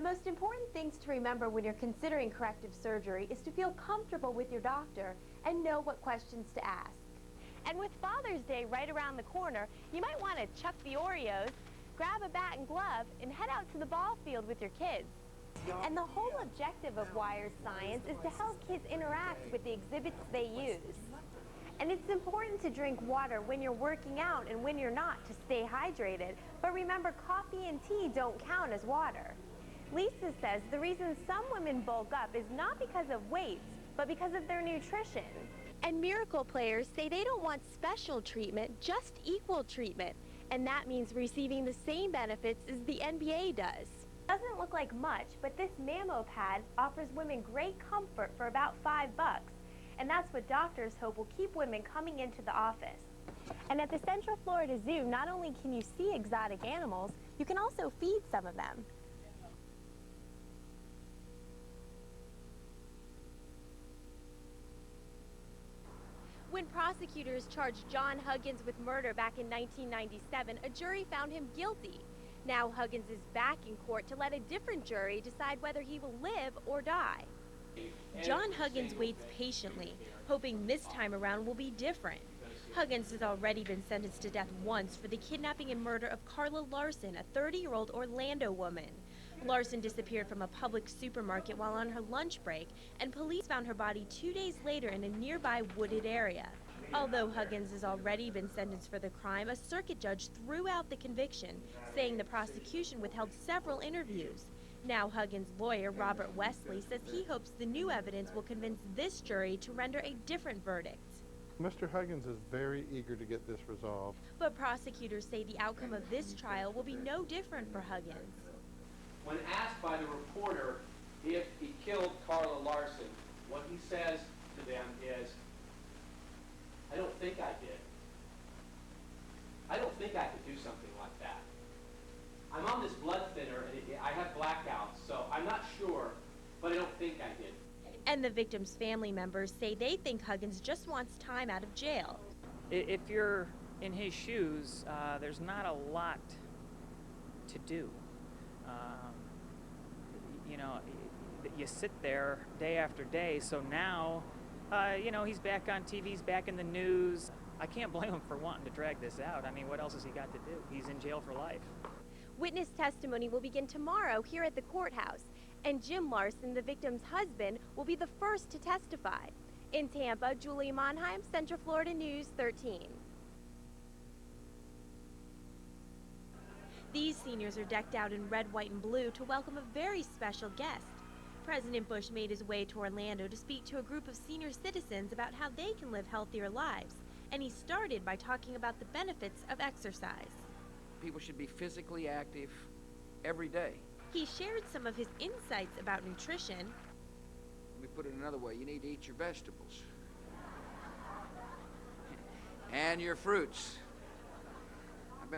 most important things to remember when you're considering corrective surgery is to feel comfortable with your doctor and know what questions to ask. And with Father's Day right around the corner, you might want to chuck the Oreos, grab a bat and glove, and head out to the ball field with your kids. And the whole objective of Wire's science is to help kids interact with the exhibits they use. And it's important to drink water when you're working out and when you're not to stay hydrated. But remember, coffee and tea don't count as water. Lisa says the reason some women bulk up is not because of weights, but because of their nutrition. And Miracle players say they don't want special treatment, just equal treatment. And that means receiving the same benefits as the NBA does. Doesn't look like much, but this Mammo pad offers women great comfort for about $5. And that's what doctors hope will keep women coming into the office. And at the Central Florida Zoo, not only can you see exotic animals, you can also feed some of them. When prosecutors charged John Huggins with murder back in 1997, a jury found him guilty. Now Huggins is back in court to let a different jury decide whether he will live or die. John Huggins waits patiently, hoping this time around will be different. Huggins has already been sentenced to death once for the kidnapping and murder of Carla Larson, a 30-year-old Orlando woman. Larson disappeared from a public supermarket while on her lunch break, and police found her body 2 days later in a nearby wooded area. Although Huggins has already been sentenced for the crime, a circuit judge threw out the conviction, saying the prosecution withheld several interviews. Now Huggins' lawyer, Robert Wesley, says he hopes the new evidence will convince this jury to render a different verdict. Mr. Huggins is very eager to get this resolved. But prosecutors say the outcome of this trial will be no different for Huggins. When asked by the reporter if he killed Carla Larson, what he says to them is, "I don't think I did. I don't think I could do something like that. I'm on this blood thinner and I have blackouts, so I'm not sure, but I don't think I did." And the victim's family members say they think Huggins just wants time out of jail. If you're in his shoes, there's not a lot to do. You know, you sit there day after day, so now, you know, he's back on TV, he's back in the news. I can't blame him for wanting to drag this out. I mean, what else has he got to do? He's in jail for life. Witness testimony will begin tomorrow here at the courthouse, and Jim Larson, the victim's husband, will be the first to testify. In Tampa, Julie Monheim, Central Florida News 13. These seniors are decked out in red, white, and blue to welcome a very special guest. President Bush made his way to Orlando to speak to a group of senior citizens about how they can live healthier lives. And he started by talking about the benefits of exercise. People should be physically active every day. He shared some of his insights about nutrition. Let me put it another way. You need to eat your vegetables. And your fruits. We've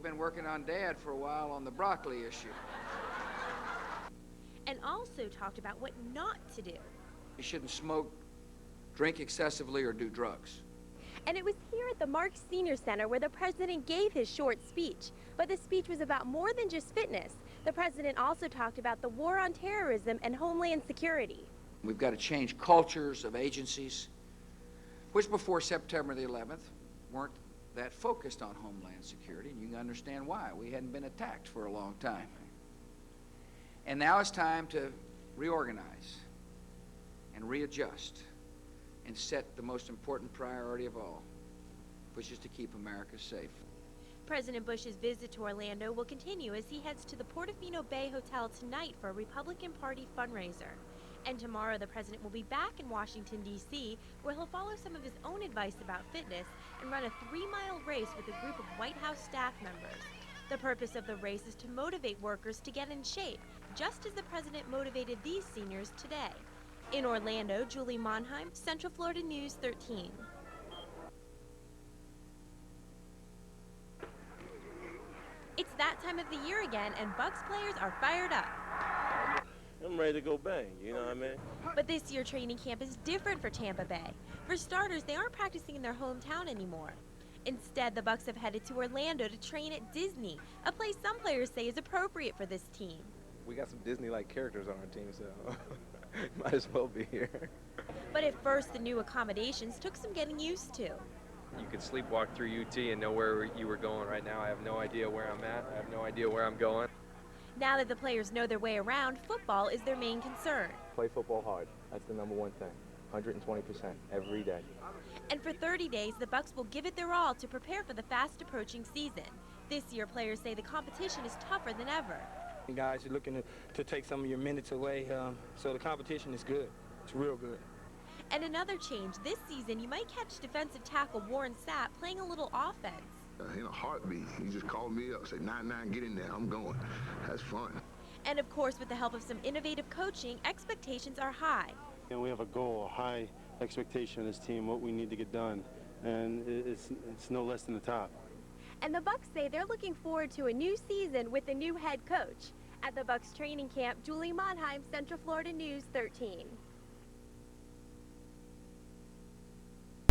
been working on Dad for a while on the broccoli issue. And also talked about what not to do. You shouldn't smoke, drink excessively, or do drugs. And it was here at the Marks Senior Center where the president gave his short speech. But the speech was about more than just fitness. The president also talked about the war on terrorism and homeland security. We've got to change cultures of agencies, which before September the 11th weren't that focused on homeland security, and you can understand why. We hadn't been attacked for a long time. And now it's time to reorganize and readjust and set the most important priority of all, which is to keep America safe. President Bush's visit to Orlando will continue as he heads to the Portofino Bay Hotel tonight for a Republican Party fundraiser. And tomorrow the president will be back in Washington, D.C., where he'll follow some of his own advice about fitness and run a 3-mile race with a group of White House staff members. The purpose of the race is to motivate workers to get in shape, just as the president motivated these seniors today. In Orlando, Julie Monheim, Central Florida News 13. It's that time of the year again, and Bucks players are fired up. I'm ready to go bang, you know what I mean? But this year training camp is different for Tampa Bay. For starters, they aren't practicing in their hometown anymore. Instead, the Bucks have headed to Orlando to train at Disney, a place some players say is appropriate for this team. We got some Disney-like characters on our team, so might as well be here. But at first, the new accommodations took some getting used to. You could sleepwalk through UT and know where you were going. Right now, I have no idea where I'm at. I have no idea where I'm going. Now that the players know their way around, football is their main concern. Play football hard. That's the number one thing. 120% every day. And for 30 days, the Bucks will give it their all to prepare for the fast-approaching season. This year, players say the competition is tougher than ever. You guys are looking to take some of your minutes away, so the competition is good. It's real good. And another change, this season, you might catch defensive tackle Warren Sapp playing a little offense. In a heartbeat, he just called me up, said, 9-9, get in there, I'm going. That's fun. And of course, with the help of some innovative coaching, expectations are high. And we have a goal, a high expectation of this team, what we need to get done, and it's no less than the top. And the Bucks say they're looking forward to a new season with a new head coach. At the Bucks training camp, Julie Monheim, Central Florida News 13.